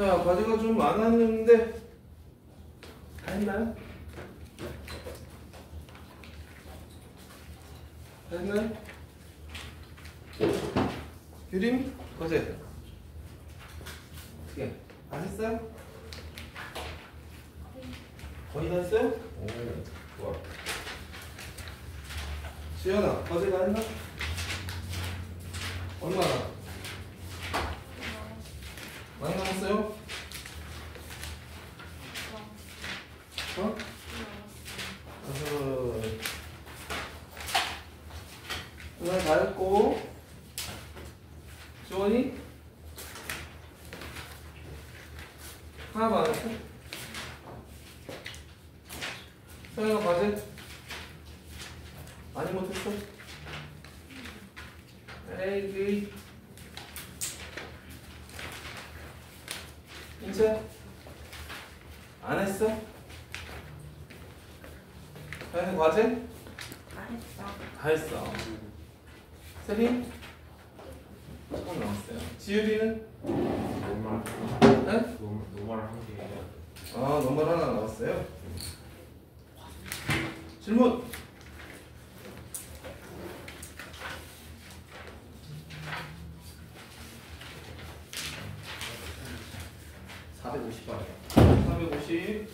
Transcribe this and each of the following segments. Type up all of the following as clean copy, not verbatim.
자, 과제가 좀 많았는데 다 했나요? 다 했나요? 유림 과제 어떻게 다 했어요? 거의 다 했어요? 오, 좋아. 지연아 과제 다 했나? 얼마나? 많이 남았어요? 어? 누나 다 했고 지원이? 하나도 안 했어? 서영아 과제? 많이 못했어? 에이 인체? 안 했어? 서영이 과제? 다 했어. 다 했어. 세린? 조금 남았어요. 지율이는? 노말 네? 노말 한 개예요. 아, 넘버 하나 나왔어요. 질문. (450번) 450.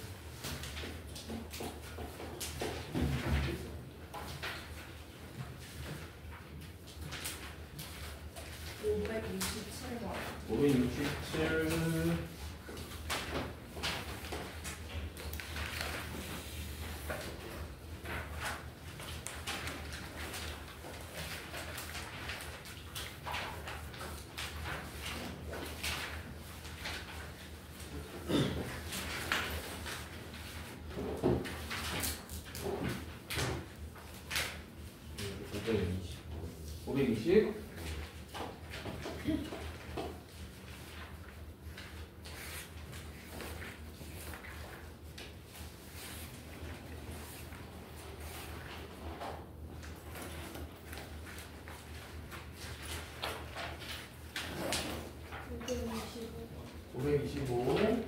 (567번) 567. (520) 520. (525번) 525.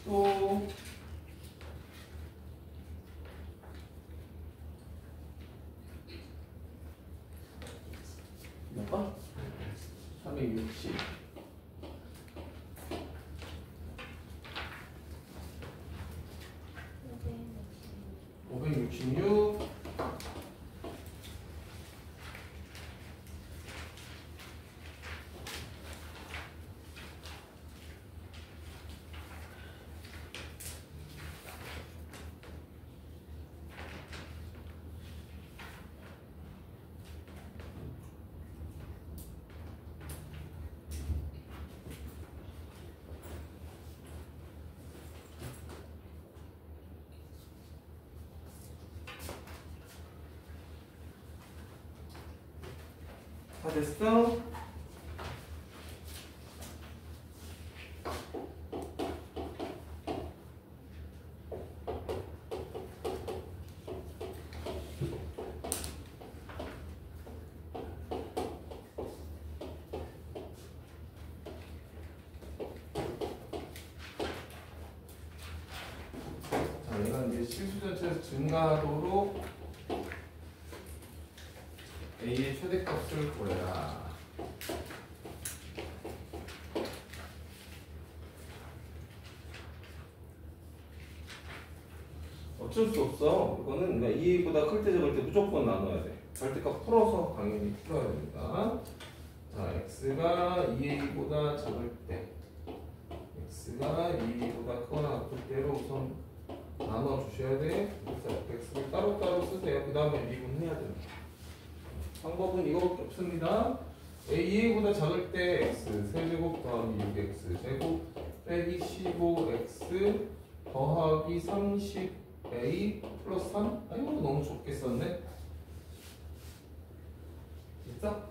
또 몇 번? 360. 566. 다 됐어? 자, 얘가 이제 실수 전체에서 증가하도록 A의 최대값을 구해라. 어쩔 수 없어. 이거는 그러니까 2A보다 클 때 적을 때 무조건 나눠야 돼. 절대값 풀어서 당연히 풀어야 됩니다. 자, X가 2A보다 작을 때 X가 2A보다 크거나 같을 때로 우선 나눠주셔야 돼. 그래서 X를 따로따로 쓰세요. 그 다음에 미분해야 됩니다. 방법은 이거밖에 없습니다. A보다 작을 때 X 세제곱 더하기 6X 제곱 빼기 15X 더하기 30 A 플러스 3? 아이고 너무 좁게 썼네. 됐어?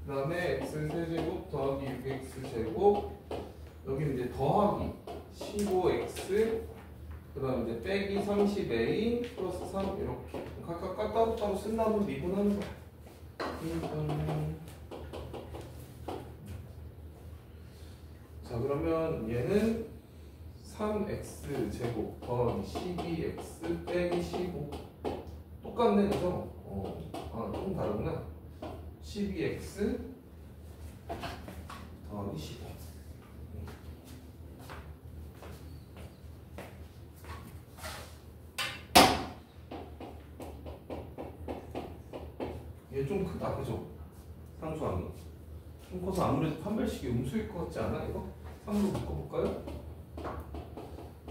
그 다음에 x세제곱 더하기 6x제곱 여기 이제 더하기 15x 그 다음에 이제 빼기 30a 플러스 3 이렇게 각각 따로따로 쓴 다음에 미분하는 거야. 자 그러면 얘는 3x 제곱 더하기 12x 빼기 15 똑같네 그죠? 좀 다르구나. 12x 더하기 15 얘 좀 크다 그죠? 상수함이 좀 커서 아무래도 판별식이 음수일 것 같지 않아 이거? 3으로 묶어볼까요?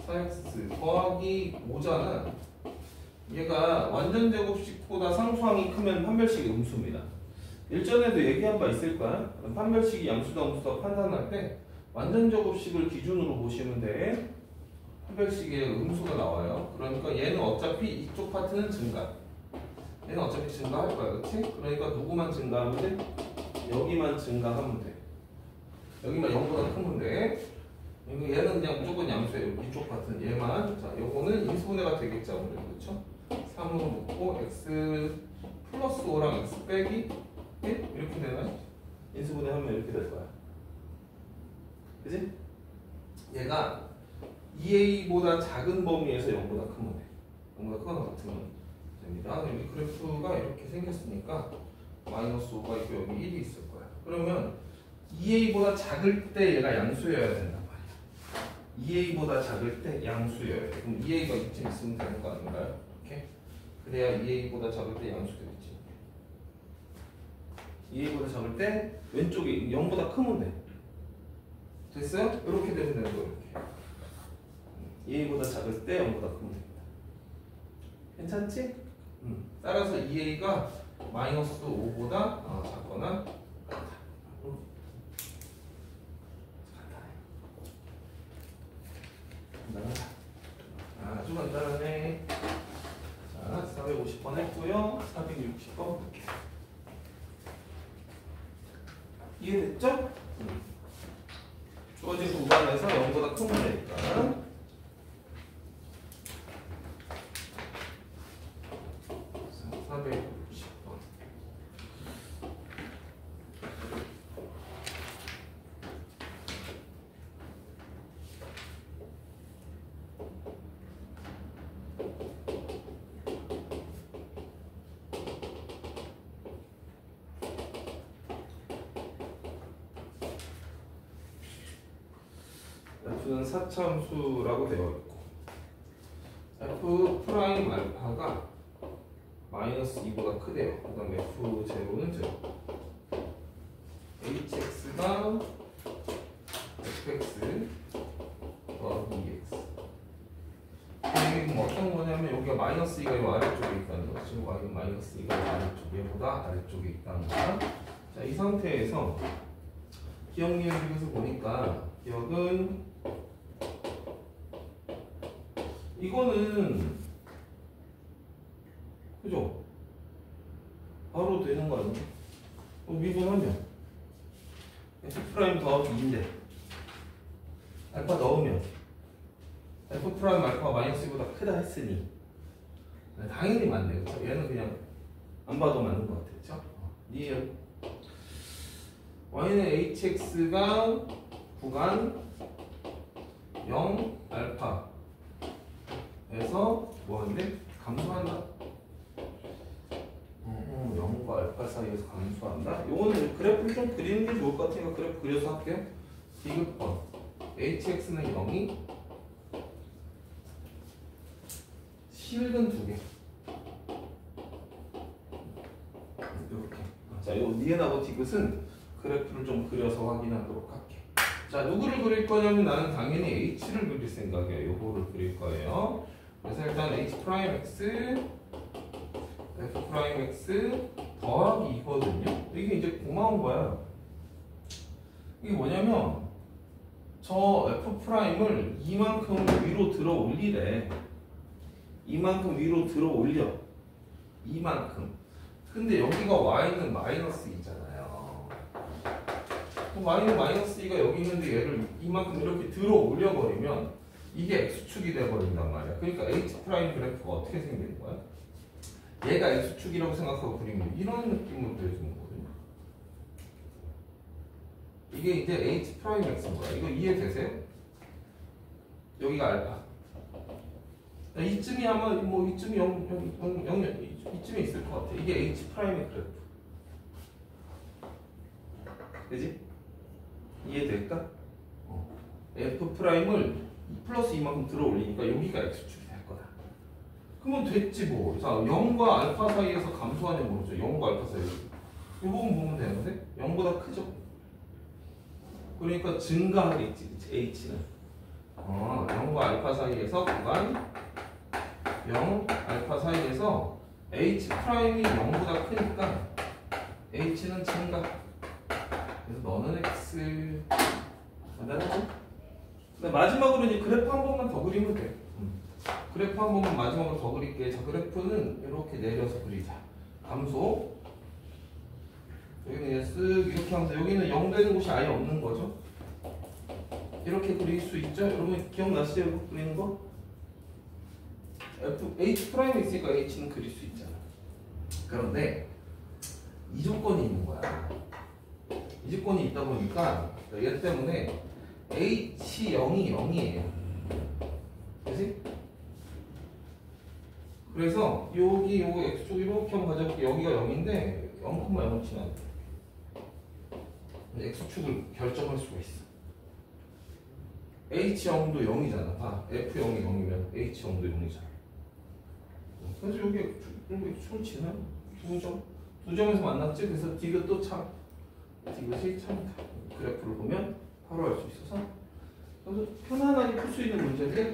4x 더하기 5잖아. 얘가 완전 제곱식보다 상수항이 크면 판별식이 음수입니다. 일전에도 얘기한 바 있을 거야. 판별식이 양수다 음수다 판단할 때 완전 제곱식을 기준으로 보시면 돼. 판별식에 음수가 나와요. 그러니까 얘는 어차피 이쪽 파트는 증가. 얘는 어차피 증가할 거야, 그렇지? 그러니까 누구만 증가하면 돼? 여기만 증가하면 돼. 여기만 0보다 크면 돼. 얘는 그냥 무조건 양수예요. 이쪽 파트는 얘만. 자, 요거는 인수분해가 되겠죠, 아무래도 그렇죠? 3으로 묶고 x 플러스 5랑 x 빼기 1 이렇게 되나요? 인수분해하면 이렇게 될 거야. 그지? 얘가 2a보다 작은 범위에서 0보다 크면 돼. 0보다 크거나 같으면 됩니다. 여기 그래프가 이렇게 생겼으니까 마이너스 5가 있고 여기 1이 있을 거야. 그러면 2a보다 작을 때 얘가 양수여야 된단 말이야. 2a보다 작을 때 양수여야 돼. 그럼 2a가 이쯤 있으면 되는 거 아닌가요? 이렇게? 그래야 2a보다 작을 때 양수되겠지. 2a보다 작을 때 왼쪽이 0보다 크면 돼. 됐어요? 이렇게 되면 되는 거 이렇게. 2a보다 작을 때 0보다 크면 됩니다. 괜찮지? 따라서 2a가 마이너스 5보다 작거나 같다. 간단하다. 아주 간단하네. 자, 450번 했고요. 460번 볼게요. 이해됐죠? 주어진 구간에서 0보다 큰 문제니까. 자, 460번. F는 사차함수라고 되어 있고 F 프라임 알파가 마이너스 2보다 크대요. 그 다음에 F0는 0. HX가 FX 더하기 2X. 이게 뭐 어떤 거냐면 여기가 마이너스 2가 이 아래쪽에 있다는 거죠. 마이너스 2가 아래쪽, 얘보다 아래쪽에 있다는 거야. 자, 이 상태에서 기억 리을에서 보니까 기억은 이거는 그죠? 바로 되는 거 아니야? 미분하면 F 프라임 더하기 2인데 알파 넣으면 F 프라임 알파 마이너스 2보다 크다 했으니 당연히 맞네. 그렇죠? 얘는 그냥 안 봐도 맞는 것 같아. 그렇죠? 리을 y는 hx가 구간 0 알파 에서 뭐하는데? 감소한다. 0과 알파 사이에서 감소한다. 요거는 그래프를 좀 그리는 게 좋을 것 같으니까 그래프 그려서 할게요. 디귿번 hx는 0이 실근 2개 이렇게. 자, 요 니은하고 디귿은 그래프를 좀 그려서 확인하도록 할게. 자, 누구를 그릴 거냐면 나는 당연히 h를 그릴 생각이야. 요거를 그릴 거예요. 그래서 일단 h 프라임 x f 프라임 x 더하기 2거든요. 이게 이제 고마운 거야. 이게 뭐냐면 저 F'을 이만큼 위로 들어 올리래. 이만큼 위로 들어 올려. 이만큼. 근데 여기가 Y는 마이너스 2잖아요. Y는 마이너스 2가 여기 있는데 얘를 이만큼 이렇게 들어 올려버리면 이게 X축이 돼버린단 말이야. 그러니까 H' 그래프가 어떻게 생기는 거야? 얘가 X축이라고 생각하고 그리면 이런 느낌으로 그려주는 거거든요. 이게 이제 H'X인 거야. 이거 이해되세요? 여기가 알파. 이쯤이 아마 뭐 이쯤이 0, 이쯤에 있을 것 같아. 이게 H'의 그래프. 그지? 이해될까? F'을 플러스 이만큼 들어 올리니까 여기가 X축이 될 거다. 그러면 됐지 뭐. 자, 0과 알파 사이에서 감소하냐 모르죠. 0과 알파 사이. 이 부분 보면 되는데 0보다 크죠? 그러니까 증가하겠지. H는. 0과 알파 사이에서 구간 0, 알파 사이에서 H'이 0보다 크니까 H는 증가. 그래서 너는 X. 간단하지? 마지막으로 이제 그래프 한 번만 더 그리면 돼. 그래프 한 번만 마지막으로 더 그릴게. 자, 그래프는 이렇게 내려서 그리자. 감소. 여기는 쓱 이렇게 하면서 여기는 0 되는 곳이 아예 없는 거죠. 이렇게 그릴 수 있죠? 여러분 기억나시죠? 이렇게 그리는 거? H'이 있으니까 H는 그릴 수 있잖아. 그런데 이 조건이 있는 거야. 이 조건이 있다 보니까 얘 때문에 H 0이 0이에요. 그치? 그래서 여기 요거 X축 이렇게 한번 가져볼게. 여기가 0인데 0,0을 치면 X축을 결정할 수가 있어. H0도 0이잖아. 봐. F0이 0이면 H0도 0이잖아. 그래서 여기 X축을 치면 두 점에서 만났지? 그래서 디귿도 참 디귿이 참 그래프를 보면 바로 알 수 있어서 그래서 편안하게 풀 수 있는 문제인데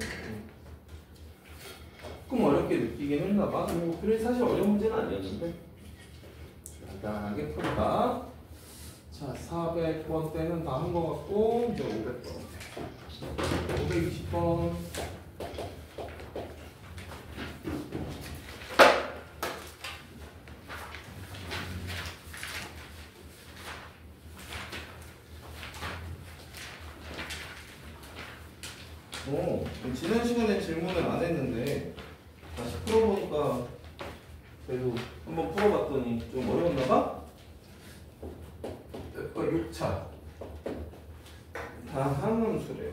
조금 어렵게 느끼긴 했나 봐. 그래 사실 어려운 문제는 아니었는데 간단하게 풀다. 자, 400번 때는 다 한 거 같고 이제 500번 520번 지난 시간에 질문을 안 했는데 다시 풀어보니까 그래도 한번 풀어봤더니 좀 어려웠나 봐? 6차 다항함수래요.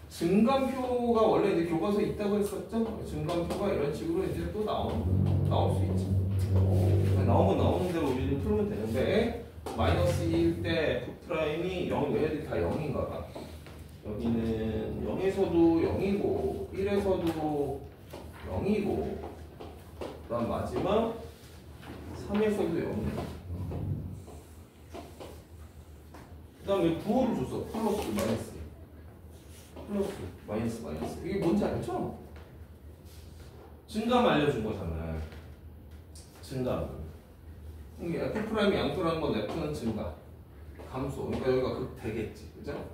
증감표가 원래 이제 교과서에 있다고 했었죠? 증감표가 이런 식으로 이제 또 나올 수 있지. 나오면 나오는 대로 우리는 풀면 되는데 마이너스 2일 때 F'이 0, 얘네들이 다 0인가 봐. 여기는 0에서도 0이고 1에서도 0이고 그 다음 마지막 3에서도 0이야. 그 다음에 부호를 줬어. 플러스 마이너스 마이너스 이게 뭔지 알죠? 증감 알려준 거잖아. 증감. 이게 F'이 양수라는 건 F는 증가 감소. 그러니까 여기가 극되겠지. 그죠?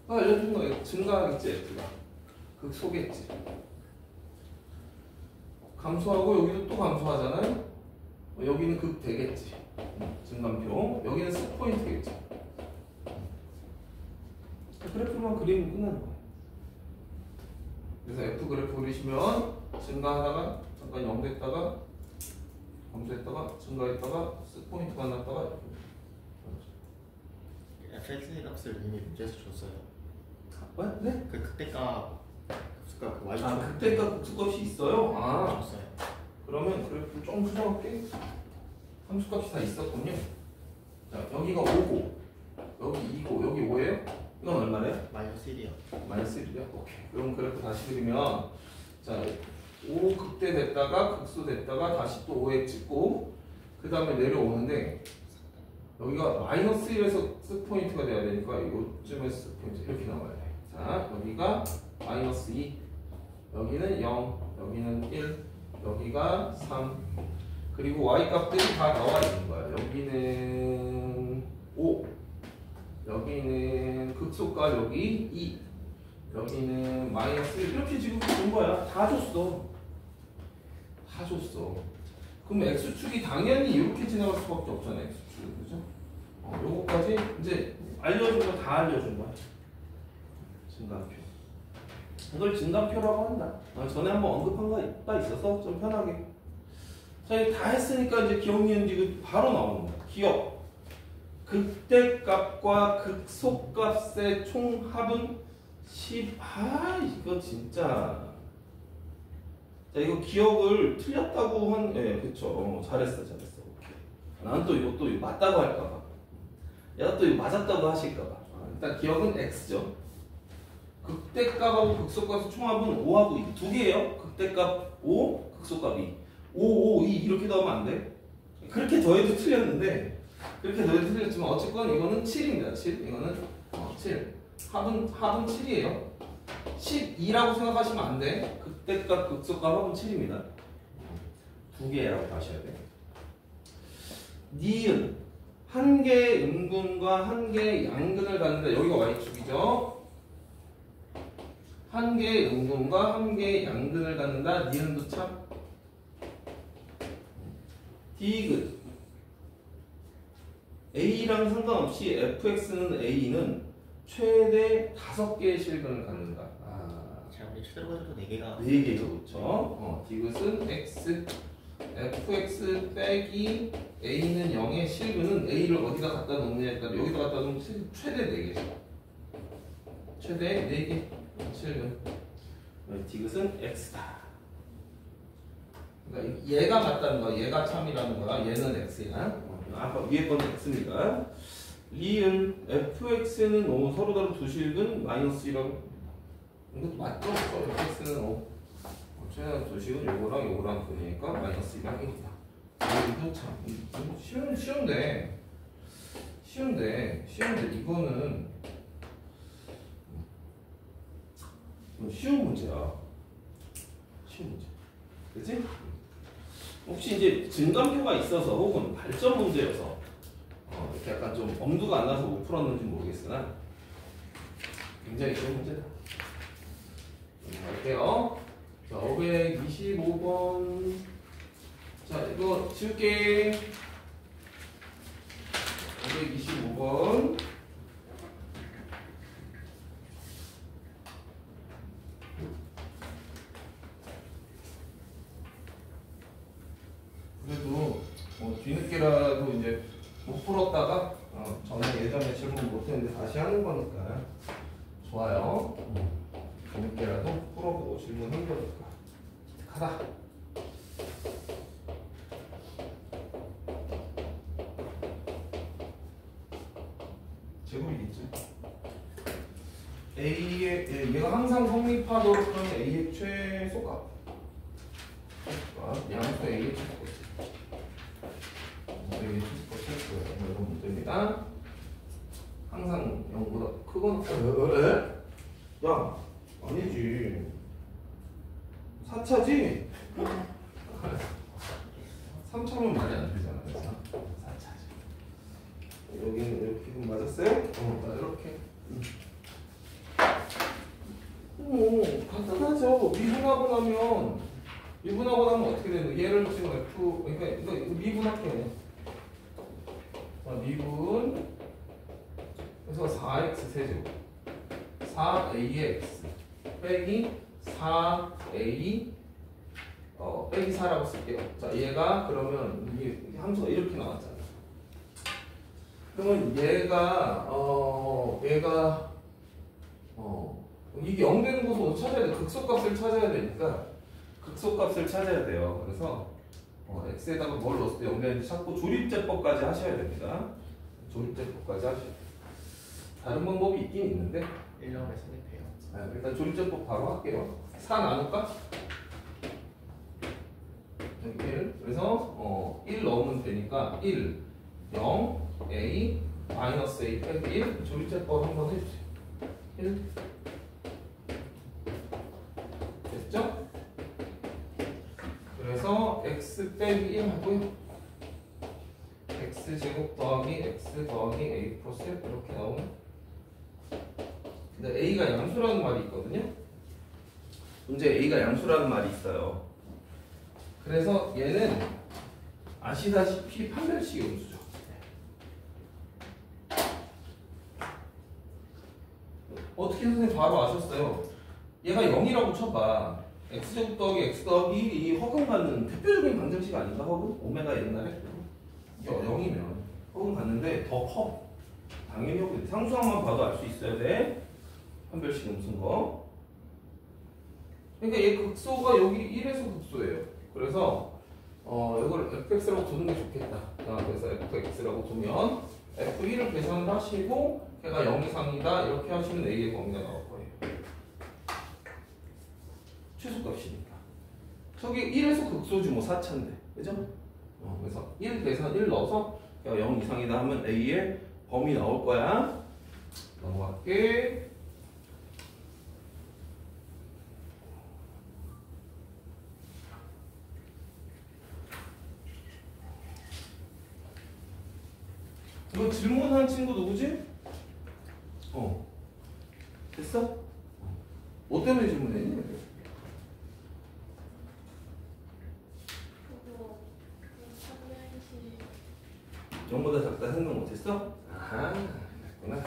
알려준 거예요. 증가하겠지, F가. 극소겠지. 감소하고 여기도 또 감소하잖아요? 여기는 극되겠지. 증감표. 여기는 스포인트겠지. 그래프만 그리면 끝나는 거예요. 그래서 F 그래프 그리시면 증가하다가 잠깐 0 됐다가 감소했다가 증가했다가 스포인트가 났다가 fx의 값을 이미 문제에서 줬어요. 네? 그 극대값 그 y 극대값 극수값이 있어요? 줬어요. 그러면 그래프 좀 수정할게. 함수값이 다 있었군요. 자, 여기가 5고 여기 2고 여기 5예요? 이건 얼마래요? 마이너스 1이요. 마이너스 1이요? 오케이. 그럼 그래프 다시 그리면 자, 5 극대 됐다가 극소 됐다가 다시 또 5에 찍고 그 다음에 내려오는데 여기가 마이너스 1에서 스포인트가 돼야 되니까 이쯤에서 스포인트 이렇게 나와야 돼. 자, 여기가 마이너스 2 여기는 0 여기는 1 여기가 3 그리고 y 값들이 다 나와 있는 거야. 여기는 5 여기는 극소값 여기 2, 여기는 마이너스 1 이렇게 지금 준 거야. 다 줬어. 다 줬어. 그럼 x축이 당연히 이렇게 지나갈 수밖에 없잖아. x축 그죠? 요거까지 이제 알려준 거 다 알려준 거야. 증가표. 이걸 증가표라고 한다. 전에 한번 언급한 거가 있어서 좀 편하게. 자, 이제 다 했으니까 이제 기억, 니은, 디귿 바로 나오는 거야. 기억. 극대값과 극소값의 총합은 10. 이거 진짜. 자, 이거 기억을 틀렸다고 한, 예, 그쵸. 잘했어. 나는 또 이것도 맞다고 할까봐. 얘가 또 이거 맞았다고 하실까봐. 일단 기억은 X죠. 극대값하고 극소값의 총합은 5하고 2. 두 개예요. 극대값 5, 극소값 2. 5, 5, 2 이렇게 더하면 안 돼. 그렇게 더해도 틀렸는데, 그렇게 더해도 틀렸지만 어쨌건 이거는 7입니다. 7. 이거는 7. 합은 7이에요. 12라고 생각하시면 안 돼. 극대값, 극소값 합은 7입니다. 두 개라고 하셔야 돼. 니은 한 개의 음근과 한 개의 양근을 갖는다. 여기가 y축이죠. 한 개의 음근과 한 개의 양근을 갖는다. 니은도 참. 디귿 A랑 상관없이 fx는 A는 최대 5개의 실근을 갖는다. 자, 우리 최대로 가져도 4개가 4개가 그렇죠. 디귿은 x fx 빼기 a는 0의 실근은 a를 어디다 갖다 놓느냐에 따라 여기다 갖다 놓으면 최대 4개죠. 최대 4개 실근. 디귿은 x다. 그러니까 얘가 같다는 거야. 얘가 참이라는 거야. 얘는 x야. 아까 위에 건 x입니다. 리은 fx는 서로 다른 두 실근 마이너스 1하고 이것도 맞죠? fx는 최대한 두 실근 요거랑 보니까 마이너스 1이랑 1이다. 이거 참 쉬운데 이거는 쉬운 문제야. 쉬운 문제. 그치? 혹시 이제 증감표가 있어서 혹은 발전 문제여서 이렇게 약간 좀 엄두가 안 나서 못 풀었는지 모르겠으나 굉장히 쉬운 문제다. 갈게요. 자, 525번. 자, 이거 지울게. 525번. 그래도 뒤늦게라도 이제 못 풀었다가 예전에 질문 못했는데 다시 하는 거니까 좋아요. 뒤늦게라도 풀어보고 질문한 거니까 가다. 제곱이겠지. A의 얘가 항상 성립하도록 하는 A의 최소값. 양수 A의 최소값. A의 최소값 이런 문제입니다. 항상 0보다 크거나 야 아니지 4차지? 3차면 말이 안 되잖아. 4차지. 여기는 이렇게 맞았어요? 이렇게. 간단하죠. 미분하고 나면 어떻게 되는 거야? 얘를 지금 F, 그러니까 이거 미분할게. 미분. 그래서 4x 세제곱. 4a의 x. 빼기 4a, 빼기 4라고 쓸게요. 자, 얘가 그러면, 이 함수가 이렇게 나왔잖아. 그러면 이게 0 되는 곳을 찾아야 돼. 극소값을 찾아야 되니까 극소값을 찾아야 돼요. 그래서 x에다가 뭘 넣었을 때 0 되는지 찾고 조립제법까지 하셔야 됩니다. 조립제법까지 하셔야 돼요. 다른 방법이 있긴 있는데 1년에 성립해요. 일단 조립제법 바로 할게요. 4 나눌까? 1. 그래서 1 넣으면 되니까 1, 0, a, 마이너스 a 빼기 1 조립제법 한번 해주세요. 1 됐죠? 그래서 x 빼기 1 하고요. x x제곱 더하기 x 더하기 a 플러스 f 이렇게 나오네. 근데 a가 양수라는 말이 있거든요. 문제 a가 양수라는 말이 있어요. 그래서 얘는 아시다시피 판별식의 음수죠. 어떻게 선생님 바로 아셨어요? 얘가 0이라고 쳐봐. x제곱 더하기 x 더하기 1이 허근받는 대표적인 방정식 아닌가? 허근? 오메가 옛날에 0이면 허근 받는데 더 커. 당연히 허근. 상수항만 봐도 알 수 있어야 돼. 판별식 음수인 거. 그러니까 얘 극소가 여기 1에서 극소예요. 그래서 이걸 fx라고 두는 게 좋겠다. 그래서 fx라고 두면 f1을 계산을 하시고 걔가 0 이상이다 이렇게 하시면 a의 범위가 나올 거예요. 최소값이니까. 저기 1에서 극소지 뭐 4차인데, 그죠? 그래서 1 계산 1 넣어서 걔가 0 이상이다 하면 a의 범위 나올 거야. 넘어갈게. 이거 질문한 친구 누구지? 됐어? 뭐 때문에 질문했니? 그거 판별식 0보다 작다 생각 못했어? 아하, 그랬구나.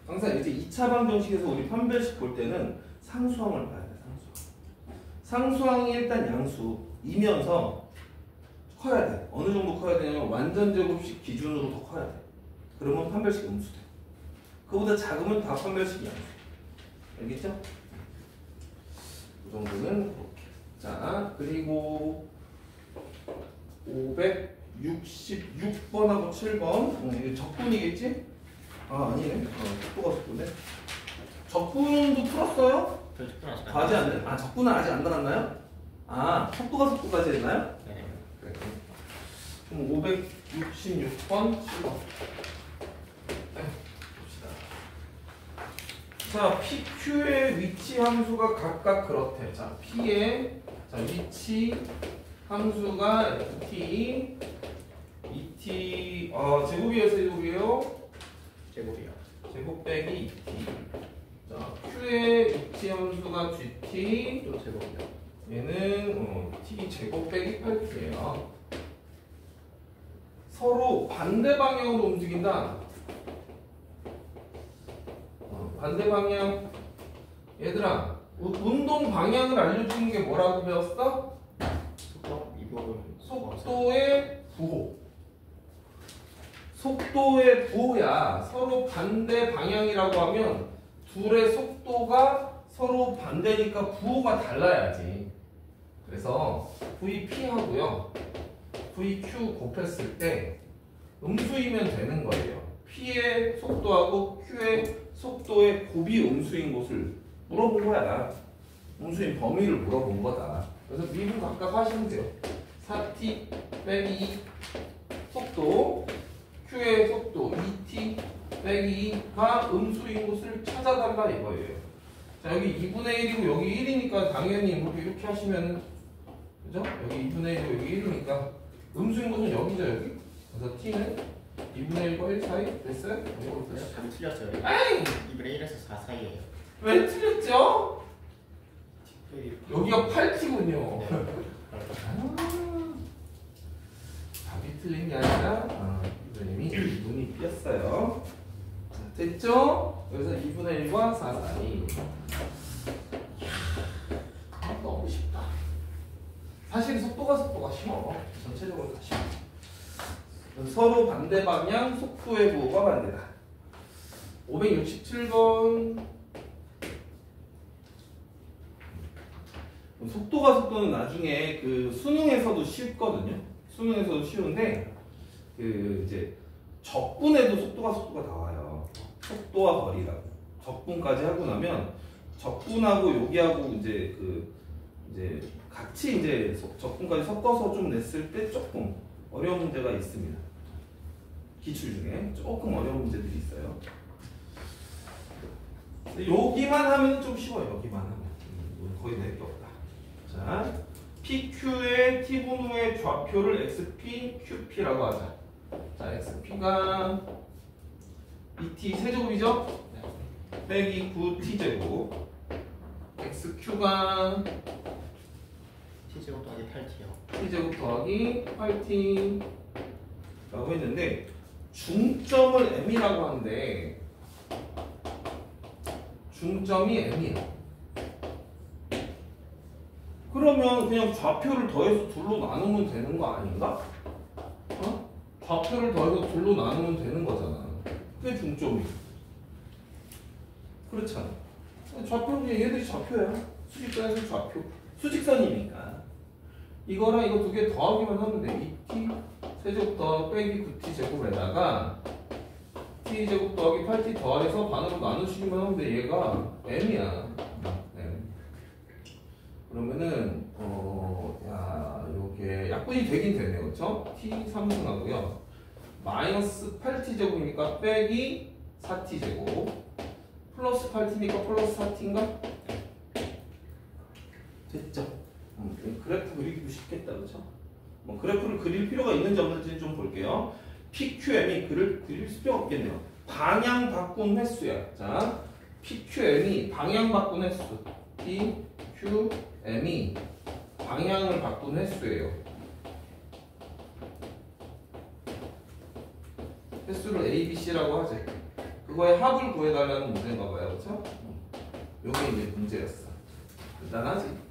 항상 이제 2차 방정식에서 우리 판별식 볼 때는 상수항을 봐야 돼, 상수항. 상수항이 일단 양수이면서 커야 돼. 어느 정도 커야 되냐면 완전 제곱식 기준으로 더 커야 돼. 그러면 판별식 음수 돼. 그보다 작으면 다 판별식 양수. 알겠죠? 그 정도는 그렇게. 자, 그리고 566번하고 7번. 이게 적분이겠지? 아, 아니네. 속도가 속도네. 적분도 풀었어요? 저 적분 아직 과제 안 돼. 아, 적분은 아직 안 달았나요? 아, 속도가 속도까지 했나요? 네. 그래. 그럼 566번 7번. 봅시다. 자, PQ의 위치 함수가 각각 그렇대. 자, P의 위치 함수가 FT, ET, 제곱이에요, 세제곱이에요? 제곱이요. 제곱 빼기 ET. 자, Q의 위치 함수가 GT, 또 제곱이요. 얘는 T 제곱 빼기 8T예요. 서로 반대 방향으로 움직인다. 반대 방향. 얘들아, 운동 방향을 알려주는 게 뭐라고 배웠어? 속도 이거는 속도의 부호. 속도의 부호야. 서로 반대 방향이라고 하면 둘의 속도가 서로 반대니까 부호가 달라야지. 그래서 VP 하고요. VQ 곱했을 때 음수이면 되는 거예요. P의 속도하고 Q의 속도의 곱이 음수인 것을 물어본 거야. 음수인 범위를 물어본 거다. 그래서 미분 각각 하시면 돼요. 4t 빼기 2 속도, Q의 속도 2t 빼기 2가 음수인 것을 찾아달라 이거예요. 자, 여기 2분의 1이고 여기 1이니까 당연히 이렇게 하시면은, 그죠? 여기 2분의 1이고 여기 1이니까 음수인 것은 여기죠, 여기. 그래서 t는 2분의 1과 1 사이 됐어요? 그래서 답이 틀렸어요. 에이! 2분의 1에서 4 사이에요. 왜 틀렸죠? 여기가 8t군요. 네. 답이 틀린 게 아니라 선생님이 눈이 삐었어요. 자, 됐죠? 그래서 2분의 1과 4 사이. 너무 쉽다. 사실 속도가 쉬워. 전체적으로 다 쉬워. 서로 반대 방향 속도의 부호가 반대다. 567번. 속도는 나중에 그 수능에서도 쉽거든요. 수능에서도 쉬운데 그 이제 적분에도 속도가 나와요. 속도와 거리라고. 적분까지 하고 나면 적분하고 여기하고 이제 이제 같이 이제 적분까지 섞어서 좀 냈을 때 조금 어려운 문제가 있습니다. 기출 중에 조금 어려운 문제들이 있어요. 여기만 하면 좀 쉬워요. 여기만 하면 거의 낼 게 없다. 자, PQ의 T분호의 좌표를 XP, QP라고 하자. 자, xp가 2t 세제곱이죠? 빼기 9t제곱. xq가 t제곱 더하기 8t요. t제곱 더하기 8t 라고 했는데 중점을 m이라고 하는데 중점이 m이야. 그러면 그냥 좌표를 더해서 둘로 나누면 되는 거 아닌가? 어? 좌표를 더해서 둘로 나누면 되는 거잖아. 그게 중점이. 그렇잖아. 좌표는 얘들이 좌표야. 수직선에서 좌표. 수직선이니까. 이거랑 이거 두 개 더하기만 하면 돼. 2t 세제곱 더하기 빼기 9t 제곱에다가 t 제곱 더하기 8t 더해서 반으로 나누시기만 하면 돼. 얘가 m이야. m. 그러면은 요게 약분이 되긴 되네요. 그렇죠? t 3승하고요. 마이너스 8t 제곱이니까 빼기 4t 제곱 플러스 8t니까 플러스 4t인가? 됐죠? 그래프 그리기도 쉽겠다. 그렇죠? 뭐 그래프를 그릴 필요가 있는지 없는지 좀 볼게요. PQM이 그릴 필요가 없겠네요. 방향 바꾼 횟수야. 자, PQM이 방향 바꾼 횟수. PQM이 방향을 바꾼 횟수예요. 횟수를 A, B, C라고 하지. 그거의 합을 구해달라는 문제인가 봐요. 그렇죠? 요게 이제 문제였어. 간단하지?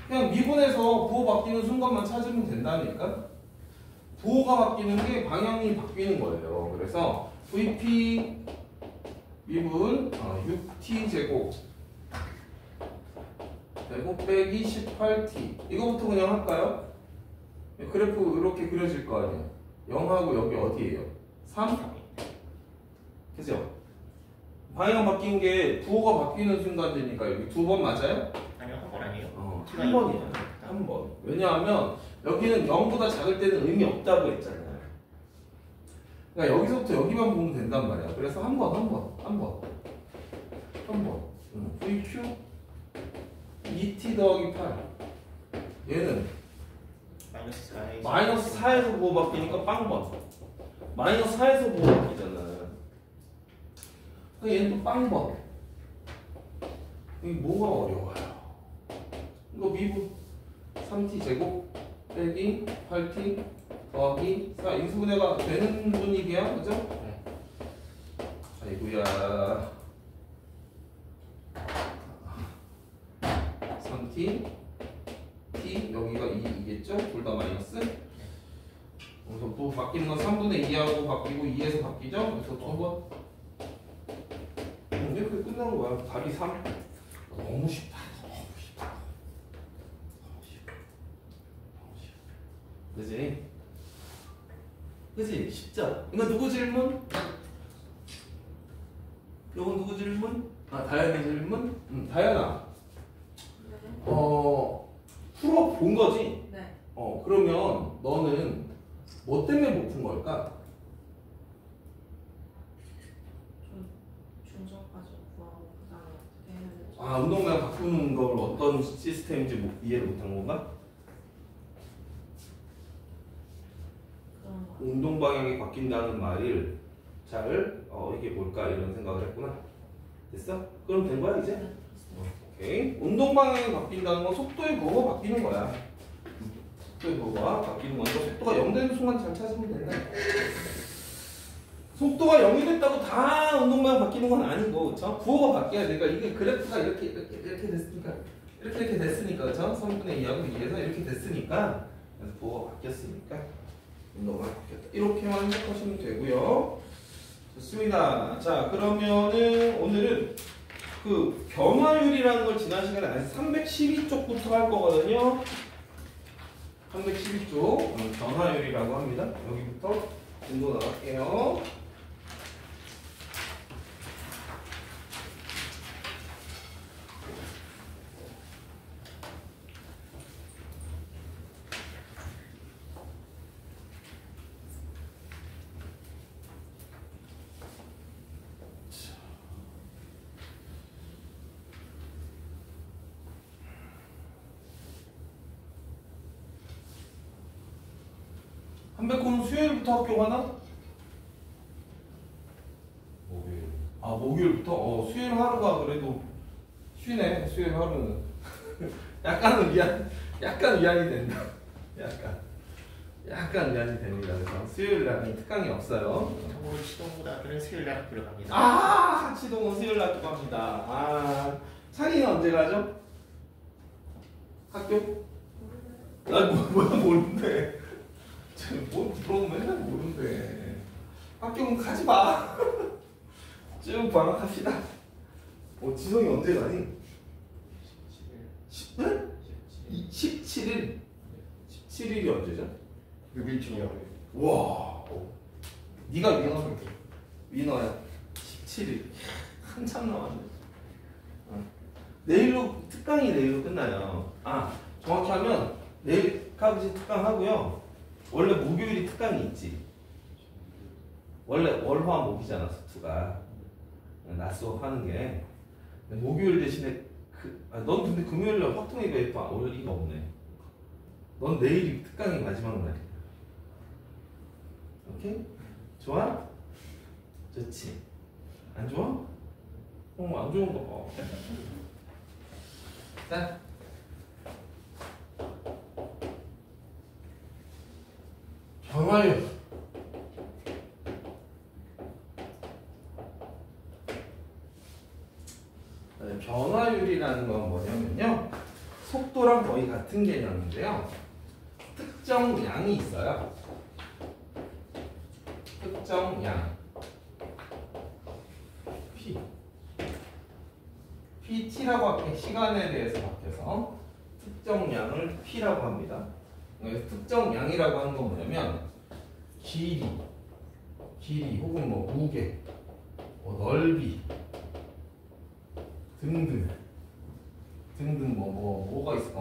그냥 미분에서 부호 바뀌는 순간만 찾으면 된다니까? 부호가 바뀌는 게 방향이 바뀌는 거예요. 그래서 VP 미분 6t 제곱 빼기 18t 이거부터 그냥 할까요? 그래프 이렇게 그려질 거 아니에요. 0하고 여기 어디예요? 3? 그죠? 방향 바뀐 게 부호가 바뀌는 순간이니까 여기 두 번 맞아요? 아니요, 한 번 아니에요. 한 번이야. 한 번. 왜냐하면 여기는 0보다 작을 때는 의미 없다고 했잖아요. 그러니까 여기서부터 여기만 보면 된단 말이야. 그래서 한 번. VQ 2t 더하기 8. 얘는 마이너스 4에서 부호 바뀌니까 빵번. 마이너스 4에서 부호 바뀌잖아. 얘는 또 빵번. 이게 뭐가 어려워요? 이거 미분 3t 제곱 빼기 8t 더하기 4 인수분해가 되는 분위기야, 그죠? 네. 아이고야. 3t t 여기가 2겠죠? 둘 다 마이너스. 그래서 또 바뀌는 건 3분의 2하고 바뀌고 2에서 바뀌죠? 그래서 두 번. 이렇게 끝나는 거야. 답이 3. 너무 쉽다. 그지? 그지? 쉽죠? 이거 누구 질문? 이건 누구 질문? 다현이 질문? 다현아. 네. 풀어본 거지? 네. 그러면 너는 뭐 때문에 못 푼 걸까? 중점까지 구하고 그다음에 어떻게 해야 되지? 운동량 바꾸는 걸 어떤 시스템인지 이해를 못한 건가? 그런 거. 운동 방향이 바뀐다는 말을 잘 이게 뭘까 이런 생각을 했구나. 됐어? 그럼 된 거야 이제? 네. 오케이. 운동 방향이 바뀐다는 건 속도의 부호가 바뀌는 거야. 속도의 부호가 바뀌는 건데 속도가 0 되는 순간 잘 찾으면 된다. 속도가 0이 됐다고 다 운동 방향 바뀌는 건 아니고, 그렇죠? 부호가 바뀌어야 돼. 그러니까 이게 그래프가 이렇게 됐으니까 이렇게 됐으니까, 그렇죠? 3분의 2하고 2에서 이렇게 됐으니까 그래서 부호가 바뀌었으니까 운동 방향 바뀌었다. 이렇게만 생각하시면 되고요. 좋습니다. 자, 그러면은 오늘은 그 변화율이라는 걸 지난 시간에 아직 312쪽부터 할 거거든요. 312쪽 변화율이라고 합니다. 여기부터 공부 나갈게요. 한백호는 수요일부터 학교 가나? 목요일. 아 목요일부터? 수요일 하루가 그래도 쉬네. 수요일 하루는 약간 위안이 된다. 약간 위안이 됩니다. 그래서 수요일 날은 특강이 없어요. 참고로 시동고등학교는 수요일 날 학교를 갑니다. 아 시동은 수요일 날 갑니다. 아 창이는 언제 가죠? 학교? 나 뭐야 모른대. 뭐 물어보면 맨날 모른대. 학교는 가지 마. 쭉 방학합시다. 지성이 언제 가니? 17일. 17일? 17일이 언제죠? 6일 중이요. 와. 네가 위너야. 17일. 한참 남았네. 특강이 내일로 끝나요. 정확히 하면 내일까지 특강하고요. 원래 목요일이 특강이 있지. 원래 월화목이잖아 수투가. 낮 수업하는 게. 목요일 대신에 넌 근데 금요일날 확통이가 올 리가 없네. 넌 내일이 특강이 마지막 날이야. 오케이? 좋아? 좋지? 안 좋아? 안 좋은 거 봐. 자. 변화율. 변화율이라는 건 뭐냐면요. 속도랑 거의 같은 개념인데요. 특정 양이 있어요. 특정 양. PT라고 할게. 시간에 대해서 바뀌어서 특정 양을 P라고 합니다. 특정 양이라고 하는 건 뭐냐면 길이 혹은 무게, 넓이 등등 뭐가 있을까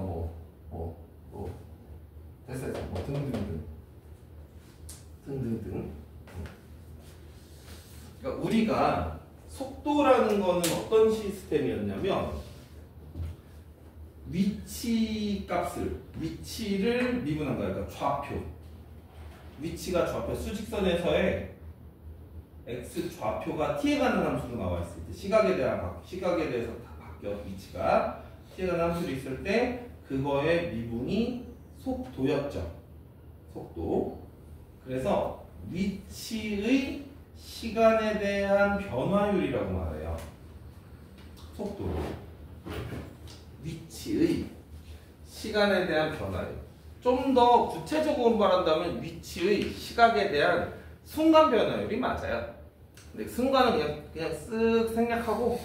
됐어 등등등. 그러니까 우리가 속도라는 거는 어떤 시스템이었냐면 위치를 미분한 거야. 그러니까 좌표. 위치가 좌표. 수직선에서의 x 좌표가 t에 가는 함수로 나와 있을 때 시각에 대해서 다 바뀌어. 위치가 t에 가는 함수로 있을 때 그거의 미분이 속도였죠. 속도. 그래서 위치의 시간에 대한 변화율이라고 말해요. 속도. 위치의 시간에 대한 변화율. 좀 더 구체적으로 말한다면 위치의 시각에 대한 순간 변화율이 맞아요. 근데 순간은 그냥 쓱 생략하고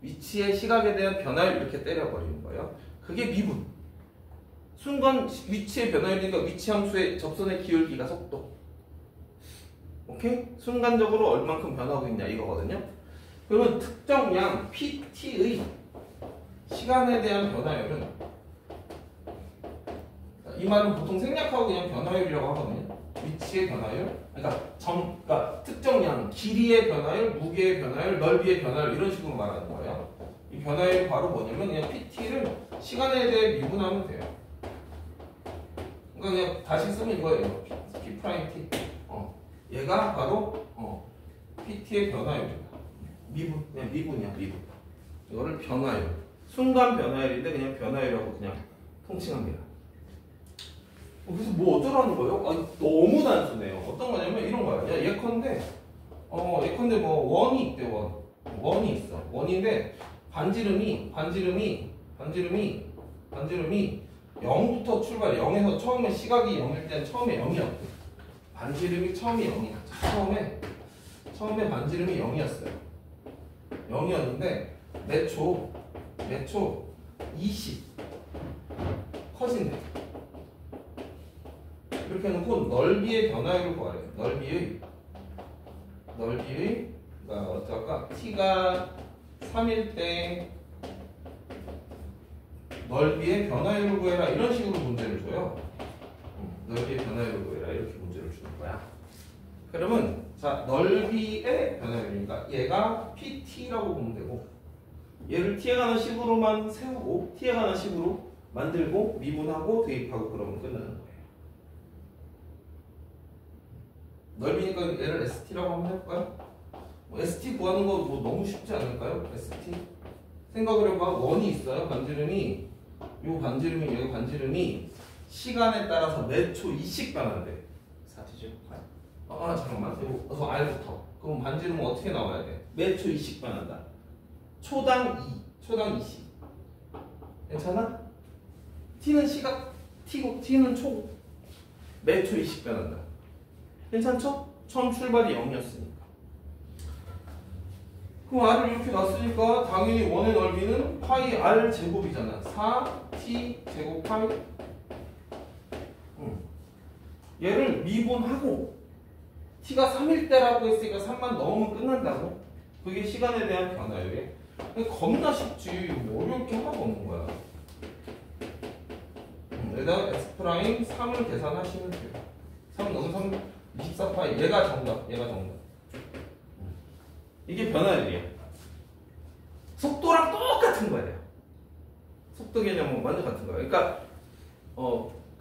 위치의 시각에 대한 변화율 이렇게 때려버리는 거예요. 그게 미분. 순간 위치의 변화율이니까 위치 함수의 접선의 기울기가 속도. 오케이? 순간적으로 얼만큼 변하고 있냐 이거거든요. 그러면 특정 양 PT의 시간에 대한 변화율은, 이 말은 보통 생략하고 그냥 변화율이라고 하거든요. 위치의 변화율, 그러니까 특정 양, 길이의 변화율, 무게의 변화율, 넓이의 변화율 이런 식으로 말하는 거예요. 이 변화율이 바로 뭐냐면 그냥 PT를 시간에 대해 미분하면 돼요. 그러니까 그냥 다시 쓰면 이거예요. P 프라임 T. 얘가 바로 PT의 변화율이다. 그냥 미분이야. 이거를 변화율. 순간 변화율인데 그냥 변화율이라고 그냥 통칭합니다. 그래서 뭐 어쩌라는 거예요? 너무 단순해요. 어떤 거냐면 이런 거야. 예컨대 원이 있대. 원이 있어. 원인데 반지름이 0부터 출발해. 0에서 처음에 시각이 0일 때는 처음에 0이었대. 반지름이 처음이 0이야. 처음에 반지름이 0이었어요. 0이었는데 매초 20 커진대. 이렇게 해놓고 넓이의 변화율을 구하래. 넓이의 어떨까? t가 3일 때 넓이의 변화율을 구해라. 이런 식으로 문제를 줘요. 넓이의 변화율을 구해라. 이렇게 문제를 주는 거야. 그러면 자, 넓이의 변화율이니까 얘가 PT라고 보면 되고, 얘를 t에 가는 식으로만 세우고 t에 가는 식으로 만들고 미분하고 대입하고 그러면 끝나는 거예요. 넓이니까 얘를 ST라고 한번 해볼까요? 뭐 ST 구하는 거 뭐 너무 쉽지 않을까요? ST 생각을 해봐. 원이 있어요. 반지름이 요 반지름이 여기 반지름이 시간에 따라서 몇 초 2씩 변한대. 4제곱파이. 잠깐만. 이거 R부터. 그럼 반지름은 어떻게 나와야 돼? 몇 초 2씩 변한다. 초당 2. 초당 2씩. 괜찮아? T는 시각 T고 T는 초. 몇 초 2씩 변한다. 괜찮죠? 처음 출발이 0이었으니까. 그럼 R을 이렇게 놨으니까 당연히 원의 넓이는 파이 R 제곱이잖아. 4T 제곱 파이. 얘를 미분하고 T가 3일 때라고 했으니까 3만 넣으면 끝난다고? 그게 시간에 대한 변화예요. 겁나 쉽지. 뭐 어려울 게 하나도 없는 거야. 여기다가 X' 3을 계산하시면 돼요. 3 넣으면 3 24파이. 얘가 정답. 얘가 정답. 이게 변화율이에요. 속도랑 똑같은 거예요. 속도 개념은 완전 같은 거예요. 그러니까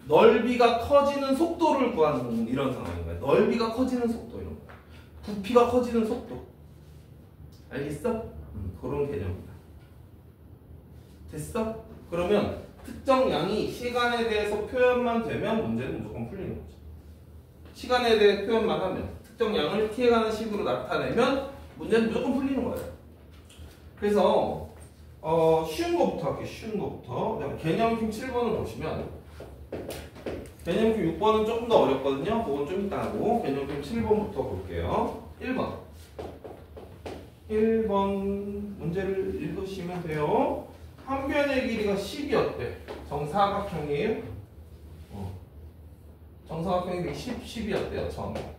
넓이가 커지는 속도를 구하는 이런 상황인 거예요. 넓이가 커지는 속도 이런 거. 부피가 커지는 속도. 알겠어? 그런 개념이다. 됐어? 그러면 특정 양이 시간에 대해서 표현만 되면 문제는 무조건 풀리는 거죠. 시간에 대해 표현만 하면 특정 양을 t에 가는 식으로 나타내면 문제는 무조건 풀리는 거예요. 그래서 쉬운 거부터 할게요. 쉬운 거부터. 개념품 7번을 보시면 개념품 6번은 조금 더 어렵거든요. 그건 좀 이따 하고 개념품 7번부터 볼게요. 1번 문제를 읽으시면 돼요. 한 변의 길이가 10이었대. 정사각형이에요. 정사각형이 10이었대요. 처음에.